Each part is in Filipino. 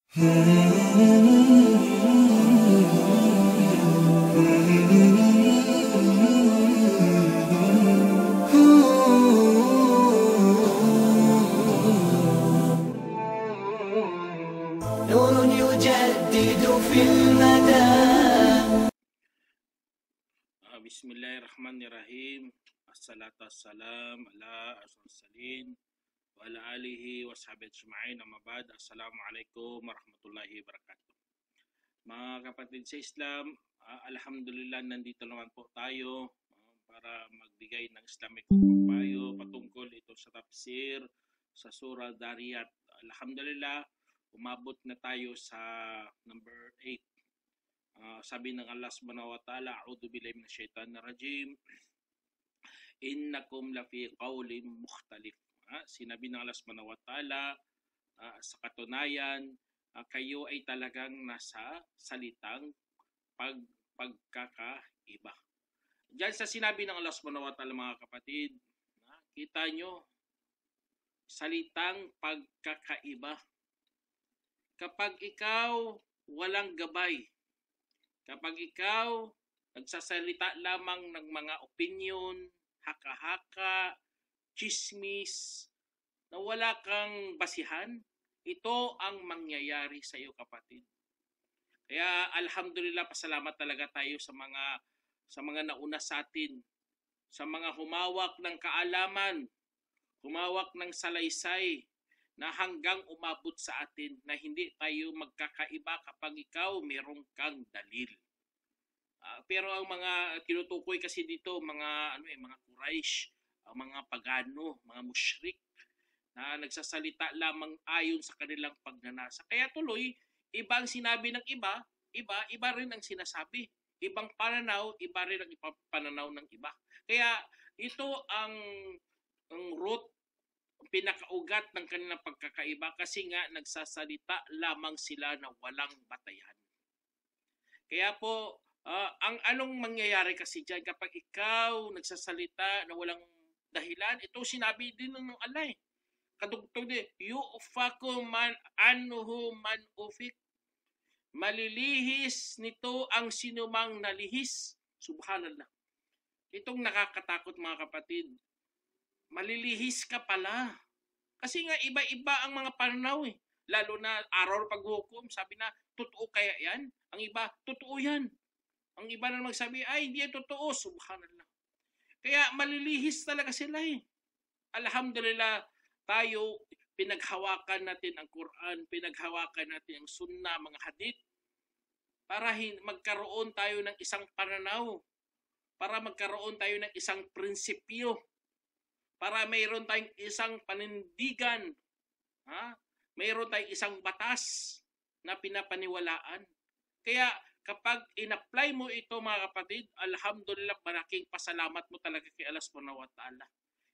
نور يجدد في المدى. Bismillahirrahmanirrahim. Assalatu wassalam ala assalin wa ala alihi wa sahbihi ajma'in. Amma ba'd. Assalamualaikum warahmatullahi wabarakatuh. Mga kapatid sa Islam, alhamdulillah nandito naman po tayo para magbigay ng Islamic payo patungkol ito sa tafsir sa surah Dariyat. Alhamdulillah, umabot na tayo sa number 8. Sabi ng Allah subhanahu wa ta'ala, a'udhu billahi minasyaitanir rajim, innakum lafi qawlin mukhtalif. Sinabi ng Allah subhanahu wa ta'ala, sa katunayan, kayo ay talagang nasa salitang pagkakaiba. Diyan sa sinabi ng Allah subhanahu wa ta'ala, mga kapatid, kita nyo, salitang pagkakaiba. Kapag ikaw walang gabay, kapag ikaw nagsasalita lamang ng mga opinion, haka-haka, chismis, na wala kang basihan, ito ang mangyayari sa iyo, kapatid. Kaya alhamdulillah, pasalamat talaga tayo sa mga nauna sa atin, sa mga humawak ng kaalaman, humawak ng salaysay, na hanggang umabot sa atin na hindi tayo magkakaiba kapag ikaw merong kang dalil. Pero ang mga tinutukoy kasi dito, mga Quraysh, mga pagano, mga mushrik na nagsasalita lamang ayon sa kanilang pagnanasa. Kaya tuloy, iba ang sinabi ng iba, iba rin ang sinasabi. Ibang pananaw, iba rin ang pananaw ng iba. Kaya ito ang root, pinakaugat ng kanilang pagkakaiba, kasi nga nagsasalita lamang sila na walang batayan. Kaya po, ang anong mangyayari kasi dyan kapag ikaw nagsasalita na walang dahilan, ito sinabi din ng Allah. Kadugtog din, yu'faku man anhu man ufik. Malilihis nito ang sinumang nalihis. Subhanallah. Itong nakakatakot, mga kapatid. Malilihis ka pala. Kasi nga iba-iba ang mga pananaw eh. Lalo na araw paghukom, sabi na, totoo kaya yan? Ang iba, totoo yan. Ang iba na magsabi, ay hindi yan totoo. Subhanallah. Kaya malilihis talaga sila eh. Alhamdulillah, tayo, pinaghawakan natin ang Quran, pinaghawakan natin ang Sunnah, mga hadith, para magkaroon tayo ng isang pananaw, para magkaroon tayo ng isang prinsipyo, para mayroon tayong isang panindigan, mayroon tayong isang batas na pinapaniwalaan. Kaya kapag in-apply mo ito, mga kapatid, alhamdulillah, malaking pasalamat mo talaga kay Allah subhanahu wa ta'ala.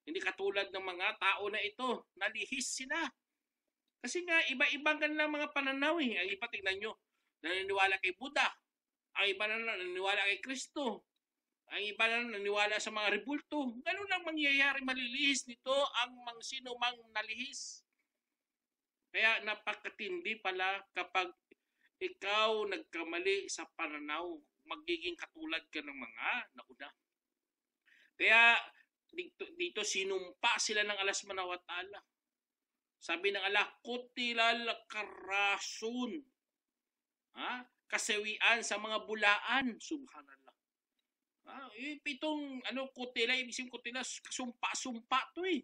Hindi katulad ng mga tao na ito, nalihis sila. Kasi nga, iba-ibang kanilang mga pananaw eh. Ang iba, tingnan nyo, naniniwala kay Buddha. Ang iba na naniniwala kay Kristo. Ang iba na naniwala sa mga rebulto. Ganun lang mangyayari, malilihis nito ang sino mang nalihis. Kaya napakatindi pala kapag ikaw nagkamali sa pananaw, magiging katulad ka ng mga nauna. Kaya dito sinumpa sila ng Allah subhanahu wa ta'ala. Sabi ng Allah, kutilal karasun. Kasawian sa mga bulaan. Subhanallah. Itong kutila, ibig sabihin kutila, kasumpa-sumpa to eh.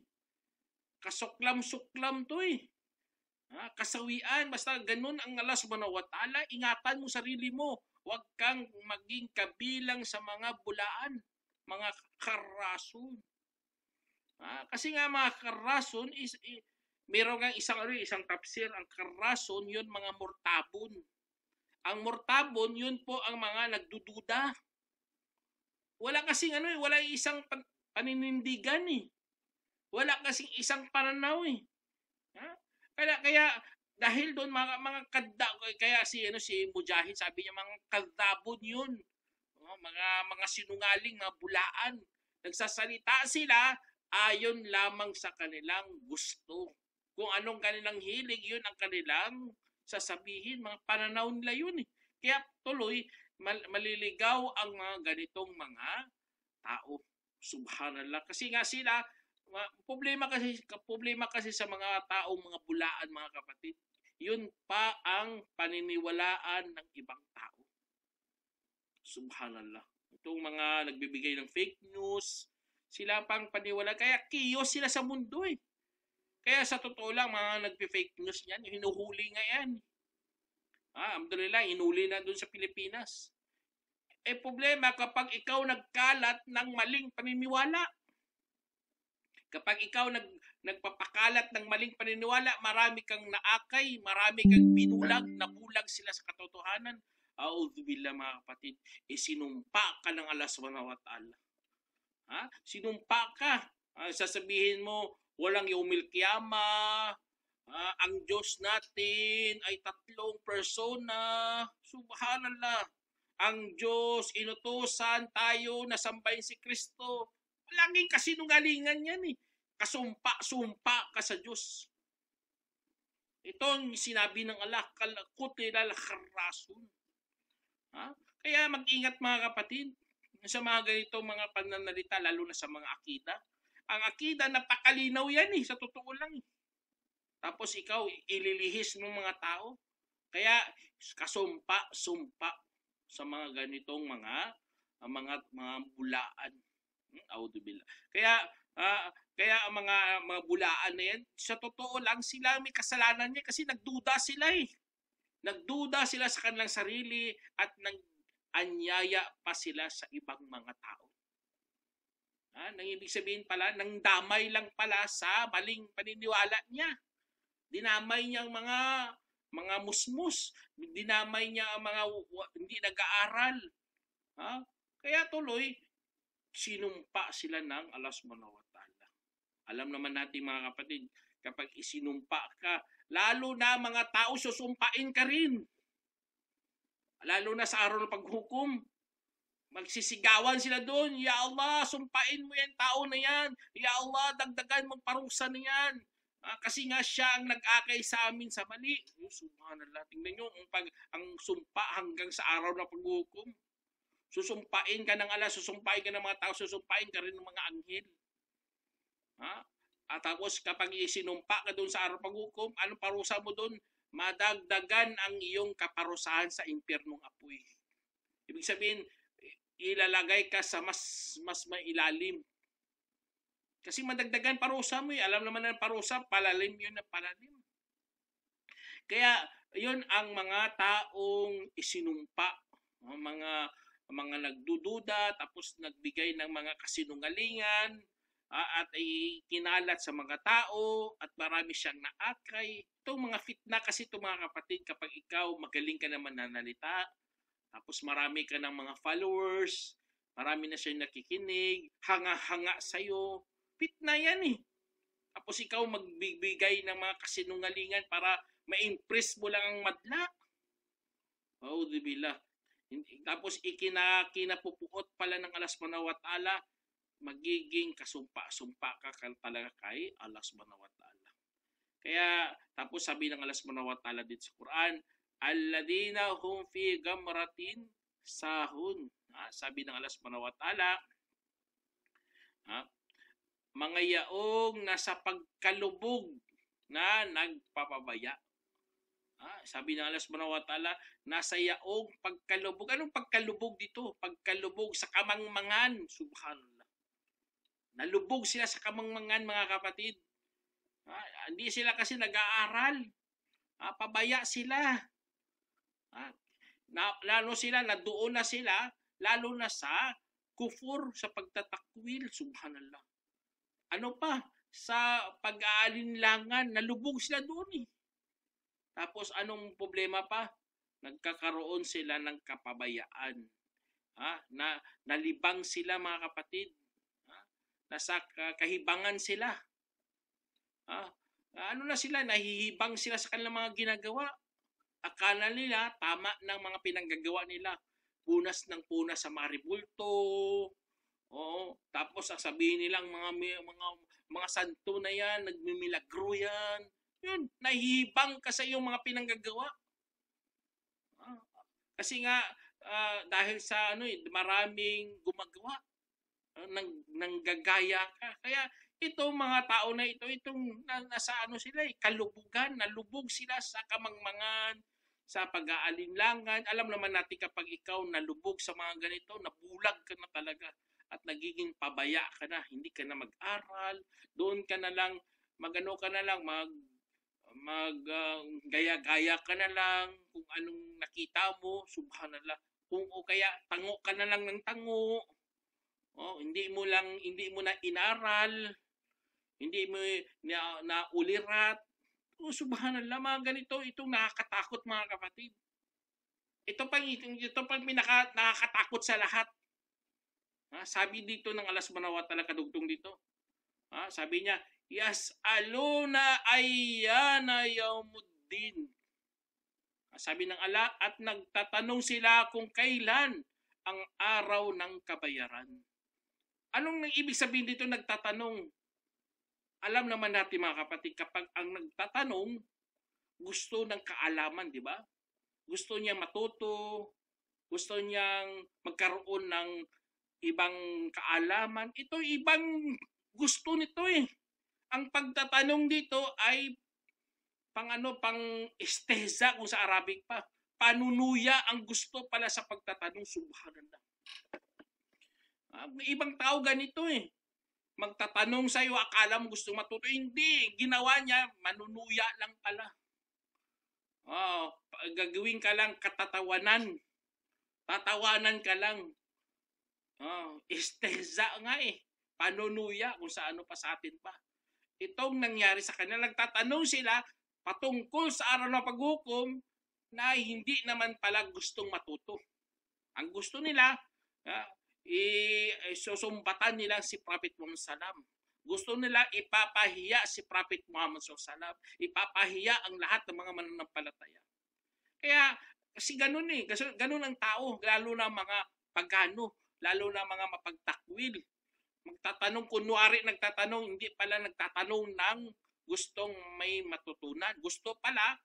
Kasuklam-suklam to eh. Kasawian, basta ganun ang Allah subhanahu wa ta'ala. Ingatan mo sarili mo. Huwag kang maging kabilang sa mga bulaan, mga karasun. Kasi nga mga karasun, meron kang isang tafsir, ang karasun, yun mga murtabon. Ang murtabon, yun po ang mga nagdududa. Wala kasing wala isang paninindigan eh. Wala kasing isang pananaw eh. Kaya dahil doon mga kaya si Mujahid, sabi niya mga kadabon yun. Mga sinungaling, mga bulaan. Nagsasalita sila ayon lamang sa kanilang gusto. Kung anong kanilang hilig, yun ang kanilang sasabihin, mga pananaw nila yun eh. Kaya tuloy, maliligaw ang mga ganitong mga tao. Subhanallah. Kasi nga sila, problema kasi sa mga taong mga bulaan, mga kapatid. Yun pa ang paniniwalaan ng ibang tao. Subhanallah. Itong mga nagbibigay ng fake news, sila pang paniwala. Kaya kiyos sila sa mundo eh. Kaya sa totoo lang, mga nagpi-fake news niyan, hinuhuli nga yan. Alhamdulillah, inuli na doon sa Pilipinas. Problema kapag ikaw nagkalat ng maling paniniwala. Kapag ikaw nagpapakalat ng maling paniniwala, marami kang naakay, marami kang binulag, nabulag sila sa katotohanan. A'udzubillah mga kapatid, sinumpa ka ng Allah subhanahu wa ta'ala. Sinumpa ka. Sasabihin mo, walang yaumil qiyamah, ang Diyos natin ay 3 persona. Subhanallah. Ang Diyos, inutusan tayo na sambahin si Kristo. Laging kasinungalingan yan eh. Kasumpa ka sa Diyos. Itong sinabi ng Allah, kutilal kharasun. Kaya mag-ingat mga kapatid sa mga ganitong mga pananalita, lalo na sa mga akida. Ang akida, napakalinaw yan eh, sa totoo lang eh. Tapos ikaw, ililihis ng mga tao. Kaya kasumpa sa mga ganitong mga bulaan. Audible. Kaya ang mga bulaan na yan, sa totoo lang sila may kasalanan niya kasi nagduda sila eh. Nagduda sila sa kanilang sarili at nag-anyaya pa sila sa ibang mga tao. Nang ibig sabihin pala, nang damay lang pala sa maling paniniwala niya. Dinamay niya ang mga musmus, dinamay niya ang mga hindi nag-aaral. Kaya tuloy, sinumpa sila ng Allah subhanahu wa ta'ala. Alam naman natin mga kapatid, kapag isinumpa ka, lalo na mga tao, susumpain ka rin. Lalo na sa araw ng paghukom, magsisigawan sila doon, Ya Allah, sumpain mo yan tao na yan. Ya Allah, dagdagan mong parusa na yan. Kasi nga siya ang nag-akay sa amin sa mali. Subhanallah. Tingnan nyo, ang sumpa hanggang sa araw ng paghukom. Susumpain ka ng Allah, susumpain ka ng mga tao, susumpain ka rin ng mga anghel. At tapos kapag isinumpa ka doon sa araw ng paghukom, anong parusa mo doon? Madagdagan ang iyong kaparusahan sa impyernong apoy. Ibig sabihin, ilalagay ka sa mas mailalim. Kasi madagdagan parusa mo eh. Alam naman na parusa, palalim yun na palalim. Kaya yun ang mga taong isinumpa, mga nagdududa, tapos nagbigay ng mga kasinungalingan, at kinalat sa mga tao, at marami siyang naakay. Itong mga fitna kasi ito mga kapatid, kapag ikaw magaling ka naman nanalita, tapos marami ka ng mga followers, marami na siyang nakikinig, hanga-hanga sa'yo, fitna yan eh. Tapos ikaw magbibigay ng mga kasinungalingan para ma-impress mo lang ang madla. Auzubillah. Tapos kinapupuot pala ng Allah subhanahu wa ta'ala, magiging kasumpa-sumpa ka talaga kay Allah subhanahu wa ta'ala. Kaya tapos sabi ng Allah subhanahu wa ta'ala dito sa Quran, alladhina hum fi gamratin sahun. Sabi ng Allah subhanahu wa ta'ala, mga yaong nasa pagkalubog na nagpapabaya. Sabi ng Allah subhanahu wa ta'ala, nasa yaong pagkalubog. Anong pagkalubog dito? Pagkalubog sa kamangmangan. Subhanallah. Nalubog sila sa kamangmangan mga kapatid. Hindi sila kasi nag-aaral. Pabaya sila. Lalo sila, doon na sila, lalo na sa kufur, sa pagtatakwil. Subhanallah. Ano pa? Sa pag-aalinlangan, nalubog sila doon eh. Tapos anong problema pa? Nagkakaroon sila ng kapabayaan. Nalibang sila mga kapatid. Nasa kahibangan sila. Ano na sila? Nahihibang sila sa kanilang mga ginagawa. Akala nila tama ng mga pinanggagawa nila. Punas ng punas sa maribulto. Tapos sasabihin nilang mga santo na yan, nagmimilagro yan. Yun, nahihibang ka sa iyong mga pinanggagawa. Kasi nga dahil sa maraming gumagawa ng gagaya ka. Kaya itong mga tao na ito, nasa sila kalubugan, nalubog sila sa kamangmangan, sa pag-aalinlangan. Alam naman natin kapag ikaw nalubog sa mga ganito, nabulag ka na talaga at nagiging pabaya ka na, hindi ka na mag-aral, doon ka na lang, gaya-gaya ka na lang kung anong nakita mo, subhanallah. Kung o kaya tango ka na lang ng tango. Hindi mo na inaral, hindi mo na ulirat. Subhanallah, mga ganito, itong nakakatakot mga kapatid. Ito pang nakakatakot sa lahat. Sabi dito ng Allah subhanahu wa ta'ala kadugtong dito. Sabi niya, yas'aluna ayyana yawmuddin. Sabi ng Allah, at nagtatanong sila kung kailan ang araw ng kabayaran. Anong ibig sabihin dito nagtatanong? Alam naman natin mga kapatid, kapag ang nagtatanong, gusto ng kaalaman, di ba? Gusto niya matuto, gusto niyang magkaroon ng ibang kaalaman. Ito ibang gusto nito eh. Ang pagtatanong dito ay pang esteza kung sa Arabic pa. Panunuya ang gusto pala sa pagtatanong, subhanallah. Ibang tao ganito eh. Magtatanong sa iyo, akala mo gusto matuto. Hindi, ginawa niya, manunuya lang pala. Gagawin ka lang katatawanan. Tatawanan ka lang. Esteza nga eh. Panunuya kung sa ano pa sa atin pa. Itong nangyari sa kanila, nagtatanong sila patungkol sa araw ng paghukom na hindi naman pala gustong matuto. Ang gusto nila, susumbatan nila si Prophet Muhammad Sallam. Gusto nila ipapahiya si Prophet Muhammad Sallam. Ipapahiya ang lahat ng mga mananampalataya. Kaya, kasi ganun eh. Ganun ang tao, lalo na mga pagano, lalo na mga mapagtakwil. Magtatanong, kunwari nagtatanong, hindi pala nagtatanong ng gustong may matutunan. Gusto pala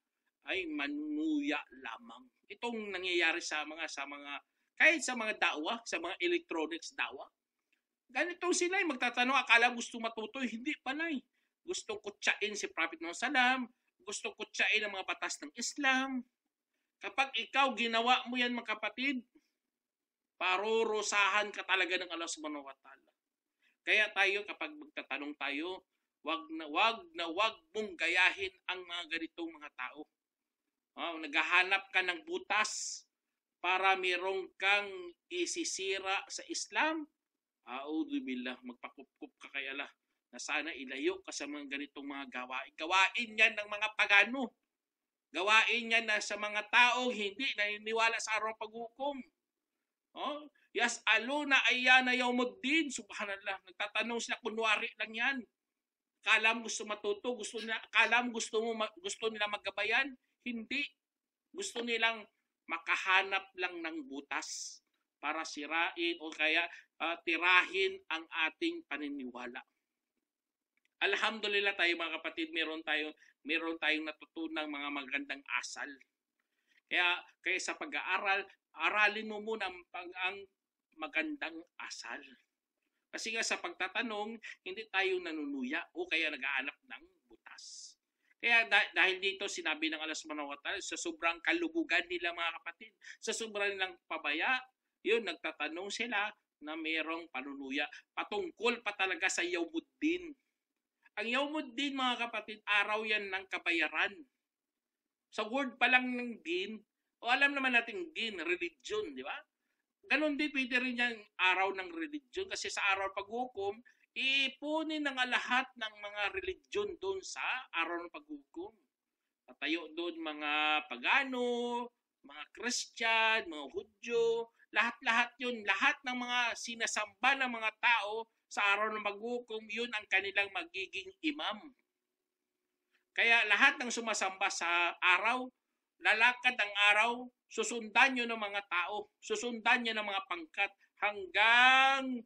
ay manunuya lamang. Itong nangyayari sa mga kahit sa mga dawa, sa mga electronics dawa. Ganito sila ay magtatanong, akala gusto matuto, hindi pala eh. Gustong kutsain si Prophet Muhammad Sallam, gustong kutsain ang mga batas ng Islam. Kapag ikaw ginawa mo yan mga kapatid, parurusahan ka talaga ng Allah subhanahu wa ta'ala. Kaya tayo kapag magtatanong tayo, wag mong gayahin ang mga ganitong mga tao. Naghahanap ka ng butas para merong kang isisira sa Islam. A'udzubillah, magpakupkup ka kay Allah na sana ilayo ka sa mga ganitong mga gawain. Gawain yan ng mga pagano. Gawain yan na sa mga tao hindi naniniwala sa araw paghukom. Yas'aluna ayyana yawmuddin. Subhanallah. Nagtatanong sila, kunwari lang yan. Akala mo gusto matuto, akala mo gusto nila maggabayan. Hindi. Gusto nilang makahanap lang ng butas para sirain o kaya tirahin ang ating paniniwala. Alhamdulillah tayo mga kapatid, meron tayong natutunang mga magandang asal. Kaya sa pag-aaral, aralin mo muna ang magandang asal. Kasi nga sa pagtatanong, hindi tayo nanunuya o kaya nag-aanap ng butas. Kaya dahil dito sinabi ng Allah subhanahu wa ta'ala, sa sobrang kalubugan nila mga kapatid, sa sobrang nilang pabaya, yun, nagtatanong sila na mayroong panunuya. Patungkol pa talaga sa Yawmuddin. Ang Yawmuddin mga kapatid, araw yan ng kabayaran. Sa word pa lang ng din, o alam naman natin din, religion, di ba? Ganon din, pwede rin yan araw ng religion. Kasi sa araw paghukom, ipunin ng lahat ng mga religion doon sa araw ng paghukom. Tatayo doon mga pagano, mga Christian, mga Hudyo, lahat-lahat yun. Lahat ng mga sinasamba ng mga tao sa araw ng paghukom, yun ang kanilang magiging imam. Kaya lahat ng sumasamba sa araw, lalakad ang araw, susundan nyo ng mga tao, susundan nyo ng mga pangkat, hanggang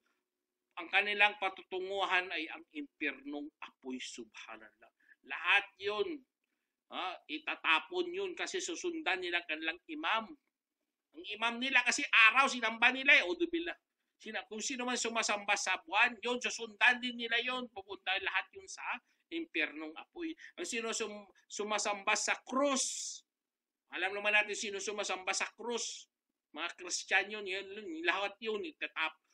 ang kanilang patutunguhan ay ang impyernong apoy, subhanallah. Lahat yun, itatapon yun kasi susundan nila kanilang imam. Ang imam nila kasi araw sinamba nila eh. O dubila. Kung sino man sumasamba sa buwan, yun, susundan din nila yun. Pupunta lahat yun sa impyernong apoy. Ang sino sumasamba sa krus, alam naman natin sino sumasamba sa krus. Mga Kristiyano yun, lahat yun,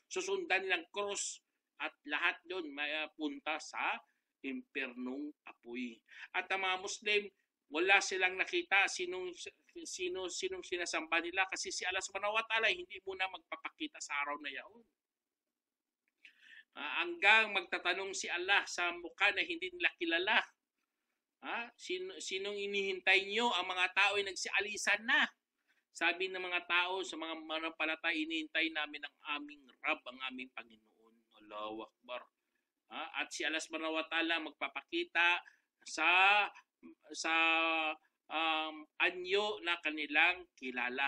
susundan nilang krus. At lahat yun punta sa impyernong apoy. At ang mga Muslim, wala silang nakita sinong sinasamba nila kasi si Allah subhanahu wa ta'ala hindi muna magpapakita sa araw na yaon. Hanggang magtatanong si Allah sa mukha na hindi nila kilala. Sinong inihintay nyo? Ang mga tao ay nagsialisan na. Sabi ng mga tao sa mga manampalataya, inihintay namin ang aming Rab, ang aming Panginoon. Allahu Akbar. At si Allah subhanahu wa ta'ala magpapakita sa anyo na kanilang kilala.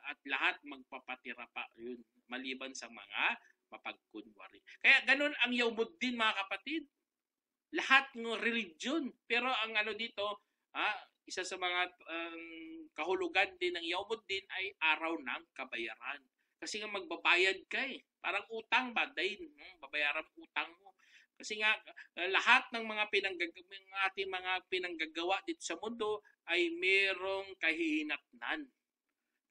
At lahat magpapatira pa yun, maliban sa mga mapagkunwari. Kaya ganun ang Yawmuddin, mga kapatid. Lahat ng religion. Pero ang ano dito, isa sa mga kahulugan din ng Yawmuddin ay araw ng kabayaran. Kasi nga magbabayad ka eh. Parang utang ba? Dahil babayaran utang mo. Kasi nga lahat ng mga ating mga pinanggagawa dito sa mundo ay merong kahihinatnan.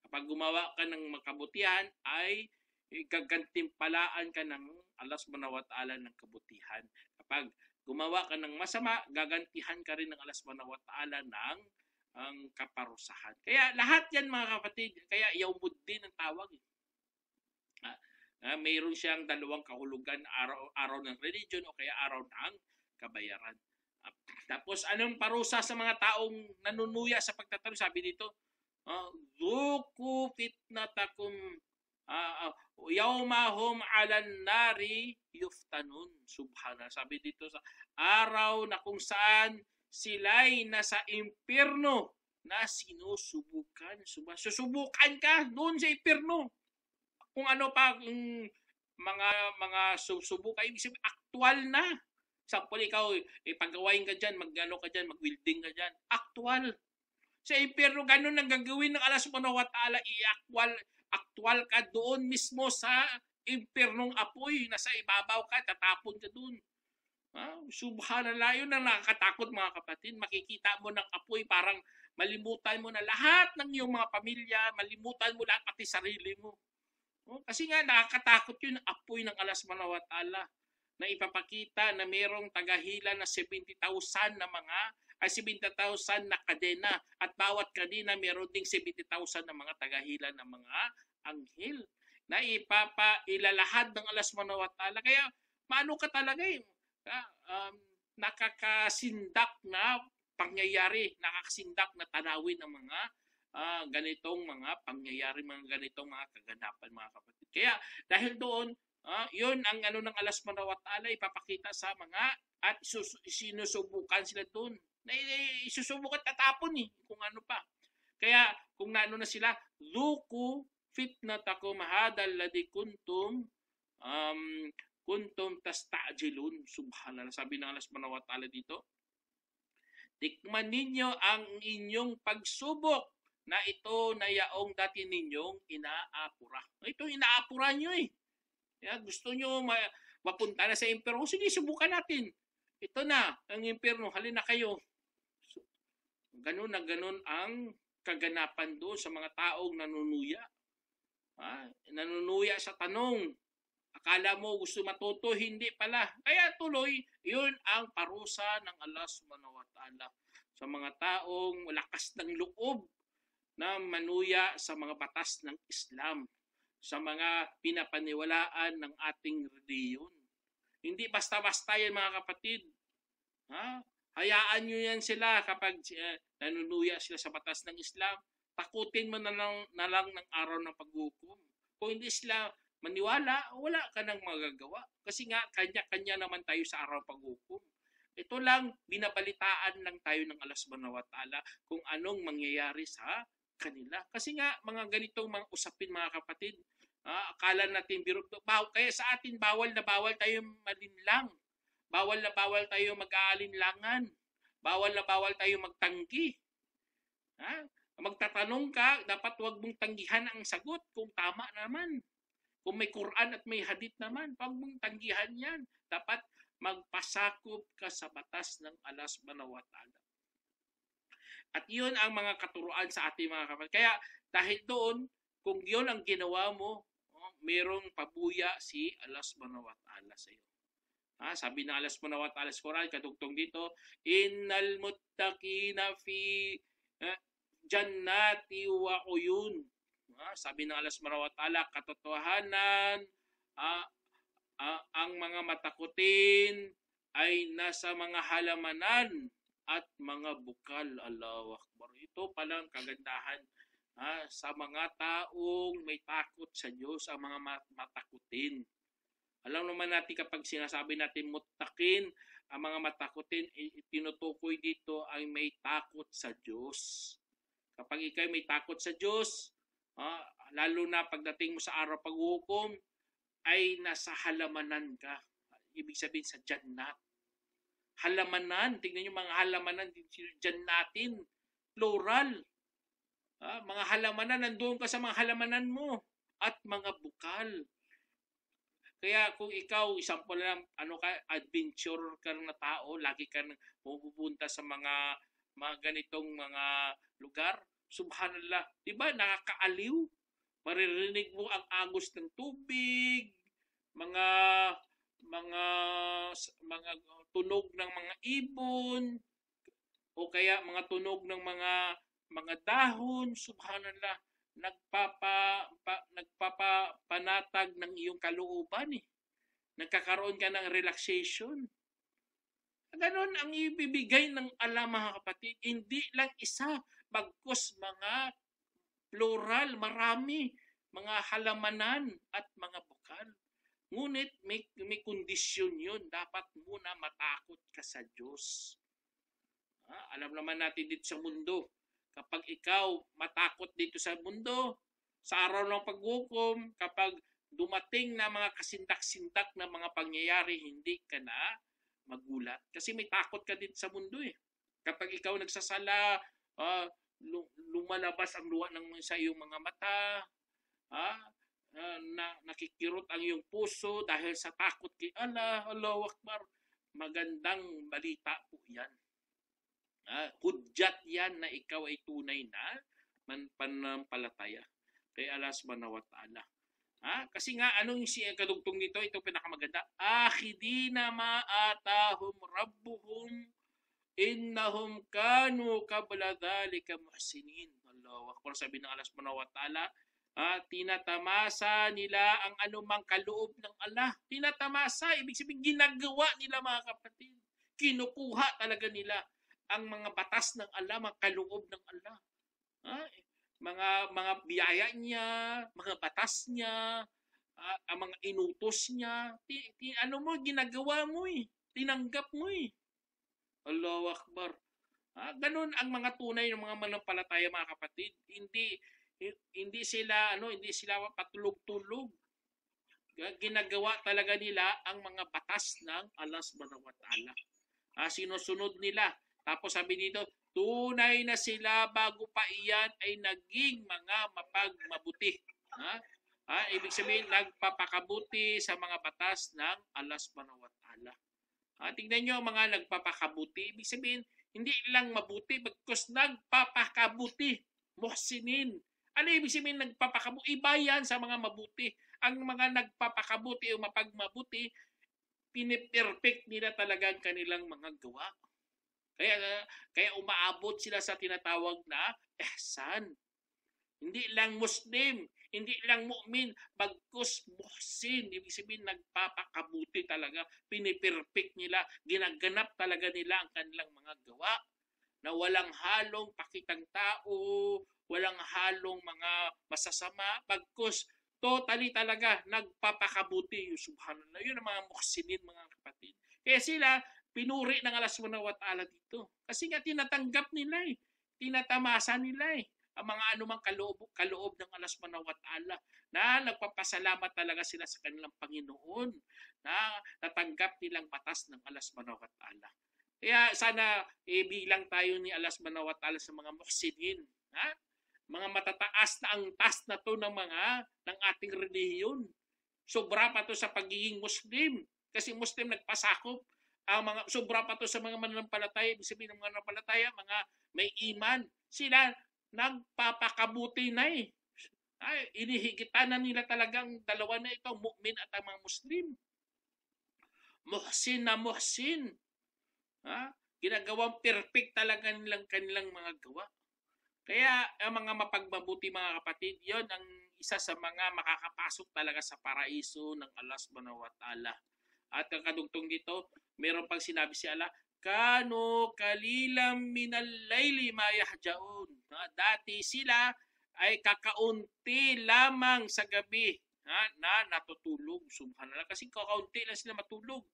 Kapag gumawa ka ng makabutihan ay gagantimpalaan ka ng Allah subhanahu wa ta'ala ng kabutihan. Kapag gumawa ka ng masama, gagantihan ka rin ng Allah subhanahu wa ta'ala ng kaparusahan. Kaya lahat yan, mga kapatid, kaya Yawmuddin ang tawag. Mayroon siyang dalawang kahulugan, araw ng religion o kaya araw ng kabayaran. Tapos anong parusa sa mga taong nanunuya sa pagtatanong? Sabi dito, Dhuku fitnatakum yawmahum alan nari yuftanun. Subhana. Sabi dito sa araw na kung saan sila'y nasa impyerno na sinusubukan. Susubukan ka doon sa impyerno. Kung ano pa mga susubukan, ibig sabihin, aktual na. Sampol, ikaw, paggawain ka dyan, mag-ano ka dyan, mag-welding ka dyan. Aktual. Sa impyerno, ganun ang gagawin ng Allah subhanahu wa ta'ala, aktual ka doon mismo sa impyernong apoy. Nasa ibabaw ka, tatapon ka doon. Subhanallah, yun ang nakakatakot, mga kapatid. Makikita mo ng apoy, parang malimutan mo na lahat ng iyong mga pamilya, malimutan mo lahat pati sarili mo. Kasi nga nakakatakot yun, apoy ng Allah subhanahu wa ta'ala na ipapakita na mayroong tagahila na 70,000 na 70,000 na kadena at bawat kadena mayroon ding 70,000 na mga tagahila na mga anghel na ipapailalahad ng Allah subhanahu wa ta'ala. Kaya maano ka talaga nakakasindak na pangyayari, nakakasindak na tanawin ng mga ganitong mga pangyayari, mga ganitong mga kaganapan, mga kapatid. Kaya dahil doon, yun ang ano ng Allah subhanahu wa ta'ala ipapakita sa mga at sinusubukan sila doon. Isusubukan tatapon kung ano pa. Kaya kung naano na sila, Dhuku fitnatakum hadal ladhi kuntum tasta'jilun. Subhanallah. Sabi ng Allah subhanahu wa ta'ala dito, tikman ninyo ang inyong pagsubok na ito na yaong dati ninyong inaapura. Ito inaapura nyo gusto nyo mapunta na sa impyerno. Sige, subukan natin. Ito na ang impyerno. Halina kayo. Ganun na ganun ang kaganapan doon sa mga taong nanunuya. Nanunuya sa tanong. Akala mo gusto matuto, hindi pala. Kaya tuloy, yun ang parusa ng Allah subhanahu wa ta'ala sa mga taong lakas ng loob na manuya sa mga batas ng Islam, sa mga pinapaniwalaan ng ating reliyon. Hindi basta-basta yan, mga kapatid. Hayaan nyo yan sila kapag nanunuya sila sa batas ng Islam. Takutin mo na lang ng araw ng paghukom. Kung hindi sila maniwala, wala ka nang magagawa. Kasi nga, kanya-kanya naman tayo sa araw ng paghukom. Ito lang, binabalitaan lang tayo ng Allah subhanahu wa ta'ala kung anong mangyayari sa kanila. Kasi nga, mga ganitong mga usapin, mga kapatid, akala natin biro. Kaya sa atin, bawal na bawal tayo malinlang. Bawal na bawal tayo mag-aalinlangan. Bawal na bawal tayo magtanggi. Magtatanong ka, dapat huwag mong tanggihan ang sagot kung tama naman. Kung may Quran at may hadith naman, huwag mong tanggihan yan. Dapat magpasakop ka sa batas ng Allah subhanahu wa ta'ala. At yun ang mga katuruan sa ating mga kapatid. Kaya dahil doon, kung yun ang ginawa mo, mayroong pabuya si Allah subhanahu wa ta'ala sa iyo. Sabi ng Allah subhanahu wa ta'ala sa Quran, kadugtong dito, innal muttaqina fi jannati wa uyun. Sabi ng Allah subhanahu wa ta'ala, katotohanan, ang mga matakutin ay nasa mga halamanan at mga bukal. Allahu Akbar. Ito palang kagandahan sa mga taong may takot sa Diyos, ang mga matakutin. Alam naman natin kapag sinasabi natin muttaqin, ang mga matakutin, tinutukoy dito ay may takot sa Diyos. Kapag ikaw may takot sa Diyos, lalo na pagdating mo sa araw paghukom, ay nasa halamanan ka. Ibig sabihin sa jannat. Halamanan, tingnan nyo mga halamanan, jannatin, plural. Mga halamanan, nandoon ka sa mga halamanan mo. At mga bukal. Kaya kung ikaw, example lang, adventure ka na tao, lagi ka pupunta sa mga ganitong mga lugar, subhanallah, di ba nakakaaliw? Maririnig mo ang agos ng tubig, mga tunog ng mga ibon, o kaya mga tunog ng mga dahon, subhanallah, nagpapanatag ng iyong kalooban eh. Nagkakaroon ka ng relaxation. Ganon ang ibibigay ng Allah, mga kapatid. Hindi lang isa, bagkus mga plural, marami, mga halamanan at mga bukal. Ngunit may kondisyon yun. Dapat muna matakot ka sa Diyos. Alam naman natin dito sa mundo, kapag ikaw matakot dito sa mundo, sa araw ng paghukom, kapag dumating na mga kasindak-sindak na mga pangyayari, hindi ka na magulat. Kasi may takot ka dito sa mundo eh. Kapag ikaw nagsasala, lumalabas ang luha sa iyong mga mata, nakikirot ang iyong puso dahil sa takot kay Allah, Allahu Akbar. Magandang balita po yan. Hudyat yan na ikaw ay tunay na pananampalataya kay Allah subhanahu wa ta'ala. Kasi nga, anong kadugtong nito? Ito pinakamaganda. Akhidina ma'atahum rabbuhum innahum kanu qabla dhalika muhsinin. Allahu Akbar. Sabi ng Allah subhanahu wa ta'ala, tinatamasa nila ang anumang kaloob ng Allah. Tinatamasa, ibig sabihin ginagawa nila, mga kapatid. Kinukuha talaga nila ang mga batas ng Allah, mga kaloob ng Allah. Mga biyaya niya, mga batas niya, ang mga inutos niya, ginagawa mo eh. Tinanggap mo eh. Allahu Akbar. Ganun ang mga tunay ng mga manampalataya, mga kapatid. Hindi sila patulog-tulog. Ginagawa talaga nila ang mga batas ng Allah subhanahu wa ta'ala. Sinusunod nila. Tapos sabi dito, tunay na sila bago pa iyan ay naging mga mapagmabuti. Ibig sabihin, nagpapakabuti sa mga batas ng Allah subhanahu wa ta'ala. Tingnan nyo mga nagpapakabuti. Ibig sabihin, hindi lang mabuti, bagkus nagpapakabuti. Muhsinin. Ano ibig sabihin nagpapakabuti? Iba yan sa mga mabuti. Ang mga nagpapakabuti o mapagmabuti, piniperfect nila talaga ang kanilang mga gawa. Kaya umaabot sila sa tinatawag na ihsan. Hindi lang Muslim, hindi lang mu'min, bagkus muhsin. Ibig sabihin, nagpapakabuti talaga. Piniperfect nila, ginaganap talaga nila ang kanilang mga gawa. Na walang halong pakitang tao, walang halong mga masasama, bagkus totally talaga nagpapakabuti. Subhanallah, yun ang mga muhsinin, mga kapatid. Kaya sila, pinuri ng Allah subhanahu wa ta'ala dito. Kasi nga tinatanggap nila eh. Tinatamasa nila eh. Ang mga anumang kaloob ng Allah subhanahu wa ta'ala na nagpapasalamat talaga sila sa kanilang Panginoon na natanggap nilang batas ng Allah subhanahu wa ta'ala. Kaya sana bilang tayo ni Allah subhanahu wa ta'ala sa mga muhsinin. mga matataas na angtas na to ng ating relihiyon. Sobra pa to sa pagiging Muslim. Kasi Muslim nagpasakop. Sobra pa to sa mga mananampalataya. Ibig sabihin ng mga mananampalataya, mga may iman. Sila nagpapakabuti na eh. Inihigitan na nila talagang dalawa na ito, mu'min at ang mga Muslim. Muhsin na muhsin. Ginagawang perfect talaga kanilang mga gawa. Kaya ang mga mapagmabuti mga kapatid, yon ang isa sa mga makakapasok talaga sa paraiso ng Allah subhanahu wa ta'ala. At ang kadugtong dito, meron pang sinabi si Allah, Kano kalilam minal layli ma yahjaun. Dati sila ay kakaunti lamang sa gabi na natutulog. Subhanallah. Kasi kakaunti lang sila matulog.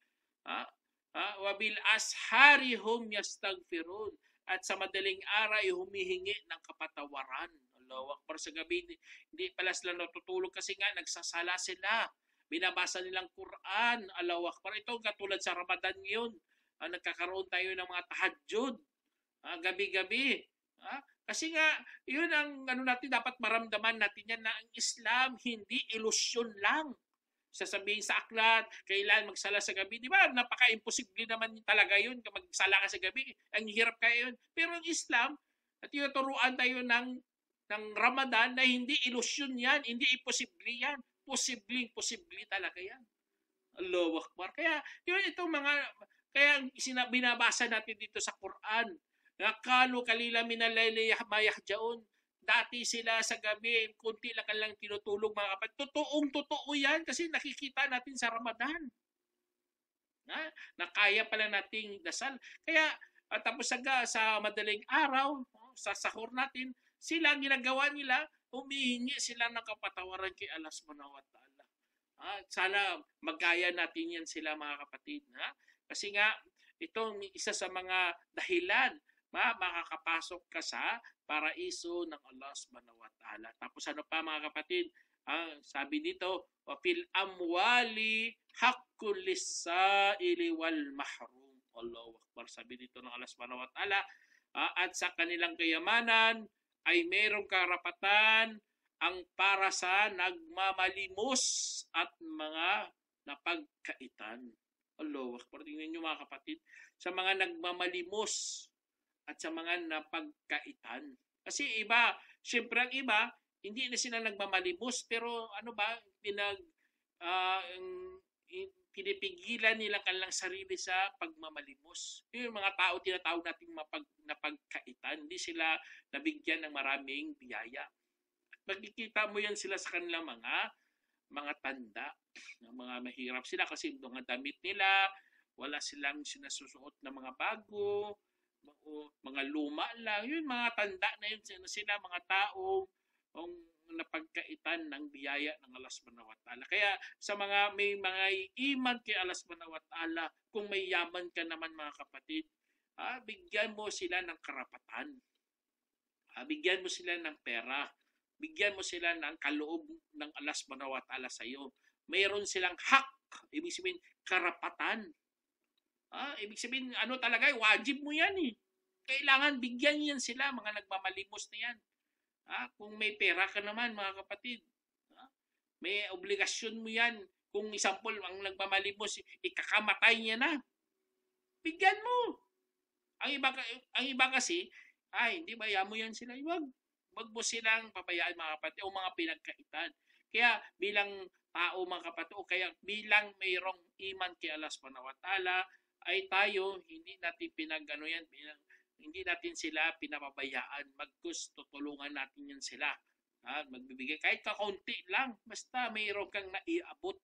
Wabil ashari hum yastaghfirun. At sa madaling araw ay humihingi ng kapatawaran. Allahu Akbar, sa gabi. Hindi pala sila natutulog kasi nga nagsasala sila. Binabasa nilang Quran. Allahu Akbar. Ito katulad sa Ramadan ngayon. Nagkakaroon tayo ng mga tahajjud. Gabi-gabi. Kasi nga, yun ang natin, dapat maramdaman natin yan na ang Islam hindi ilusyon lang. Sasabihin sa aklat, kailan magsala sa gabi. Di ba? Napaka-imposible naman talaga yun kung magsala ka sa gabi. Ang hirap kaya yun. Pero ang Islam, at tinuturuan tayo ng Ramadan na hindi ilusyon yan, hindi imposible yan. Posible talaga yan. Allahu Akbar. Kaya yun itong kaya binabasa natin dito sa Quran. Nakalu kalila minalayli mayahjaun. Dati sila sa gabi, kunti lang tinutulog mga kapatid. Totoo yan kasi nakikita natin sa Ramadan. Na kaya pala nating dasal. Kaya tapos sa madaling araw, sa sahur natin, sila ginagawa nila, humihingi sila ng kapatawaran kay Allah subhanahu wa ta'ala. Sana magaya natin yan sila mga kapatid. Kasi nga, itong isa sa mga dahilan makakapasok ka sa paraiso ng Allah subhanahu wa ta'ala. Tapos ano pa mga kapatid? Sabi dito, wafil amwali haqqul lis-sa'ili wal mahrum. Allahu Akbar. Sabi dito ng Allah subhanahu wa ta'ala, at sa kanilang kayamanan ay mayroong karapatan ang para sa nagmamalimos at mga napagkaitan. Allahu Akbar. Tingnan niyo mga kapatid, sa mga nagmamalimos at sa mga napagkaitan. Kasi iba, syempre ang iba, hindi na sila nagmamalimos, pero pinipigilan nila kanilang sarili sa pagmamalimos. Yung mga tao, tinatawag natin napagkaitan, hindi sila nabigyan ng maraming biyaya. Magkikita mo yan sila sa kanilang mga tanda, mga mahirap sila kasi mga damit nila, wala silang sinasusuot na mga bago, mga luma lang, yun mga tanda na yun sila, mga tao napagkaitan ng biyaya ng Allah subhanahu wa ta'ala. Kaya sa may mga iman kay Allah subhanahu wa ta'ala, kung may yaman ka naman mga kapatid, bigyan mo sila ng karapatan. Bigyan mo sila ng pera. Bigyan mo sila ng kaloob ng Allah subhanahu wa ta'ala sa iyo. Mayroon silang hak, ibig sabihin karapatan. Ibig sabihin, talaga, wajib mo yan eh. Kailangan bigyan yan sila, mga nagmamalimos na yan. Kung may pera ka naman, mga kapatid, may obligasyon mo yan. Kung example, ang nagmamalimos, ikakamatay niya na. Bigyan mo. Ang iba kasi, hindi bayaan mo yan sila. Wag mo silang pabayaan mga kapatid o mga pinagkaitan. Kaya bilang tao mga kapatid o kaya bilang mayroong iman kay Allah subhanahu wa ta'ala, ay tayo hindi natin hindi natin sila pinapabayaan. Tutulungan natin yan sila. Magbibigay kahit kakaunti lang, basta mayroon kang naiabot.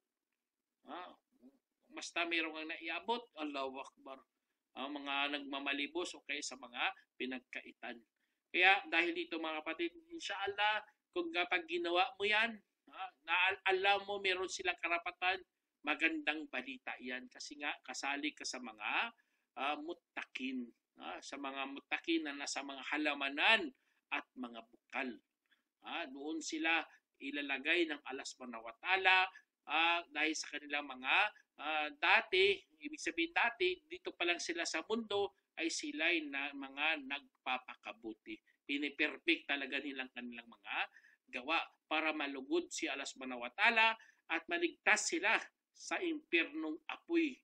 Basta mayroon kang naiabot, Allahu Akbar. Mga nagmamalibos o kaya sa mga pinagkaitan. Kaya dahil dito mga kapatid, inshallah, kung kapag ginawa mo yan, alam mo meron silang karapatan, magandang balita yan. Kasi nga, kasali ka sa mga muttaqin. Sa mga muttaqin na nasa mga halamanan at mga bukal. Doon sila ilalagay ng Allah subhanahu wa ta'ala dahil sa kanilang mga dati, ibig sabihin dati, dito pa lang sila sa mundo, ay sila'y mga nagpapakabuti. piniperfect talaga nilang kanilang mga gawa para malugod si Allah subhanahu wa ta'ala at maligtas sila sa impyernong apoy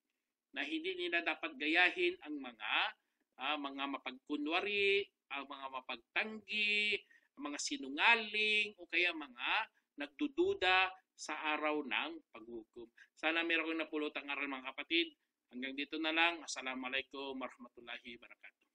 na hindi nila dapat gayahin ang mga mapagkunwari, ang mga mapagtanggi, ang mga sinungaling o kaya mga nagdududa sa araw ng paghukom. Sana meron kong napulutang aral mga kapatid. Hanggang dito na lang. Assalamualaikum warahmatullahi wabarakatuh.